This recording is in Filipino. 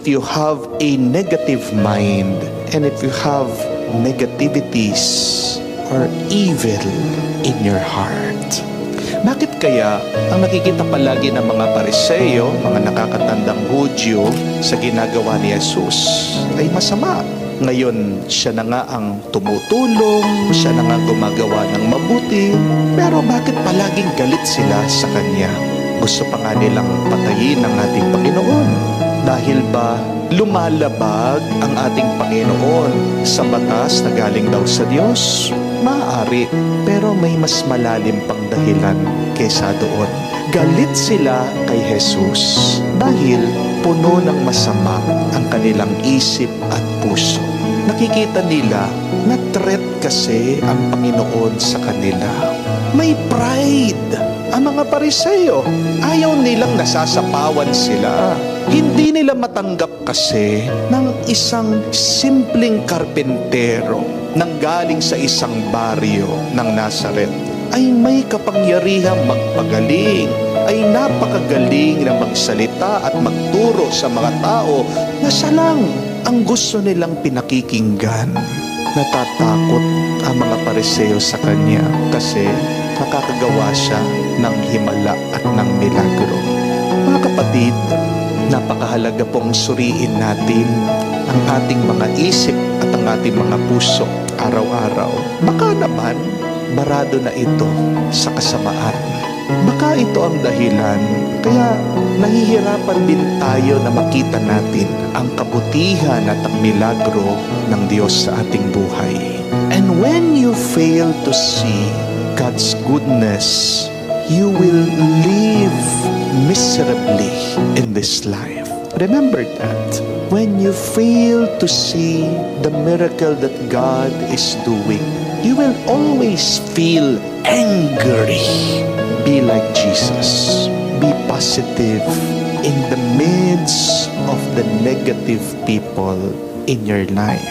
If you have a negative mind, and if you have negativities or evil in your heart. Bakit kaya ang nakikita palagi ng mga Pariseo, mga nakakatandang Hudyo sa ginagawa ni Jesus ay masama? Ngayon, siya na nga ang tumutulong, siya na nga gumagawa ng mabuti, pero bakit palaging galit sila sa Kanya? Gusto pa nga nilang patayin ang ating Panginoon. Dahil ba lumalabag ang ating Panginoon sa batas na galing daw sa Diyos? Maaari, pero may mas malalim pang dahilan kaysa doon. Galit sila kay Jesus dahil puno ng masama ang kanilang isip at puso. Nakikita nila na threat kasi ang Panginoon sa kanila. May pride ang mga Pariseo. Ayaw nilang nasasapawan sila. Hindi nila matanggap kasi ng isang simpleng karpentero nang galing sa isang baryo ng Nazaret ay may kapangyarihang magpagaling, ay napakagaling na magsalita at magturo sa mga tao na siya lang ang gusto nilang pinakikinggan. Natatakot ang mga Pariseo sa kanya kasi nakakagawa siya ng himala at ng milagro. Mga kapatid, napakahalaga pong suriin natin ang ating mga isip at ang ating mga puso araw-araw. Baka naman, barado na ito sa kasamaan. Baka ito ang dahilan, kaya nahihirapan din tayo na makita natin ang kabutihan at ang milagro ng Diyos sa ating buhay. And when you fail to see God's goodness, you will live miserably in this life. Remember that. When you fail to see the miracle that God is doing, you will always feel angry. Be like Jesus. Be positive in the midst of the negative people in your life.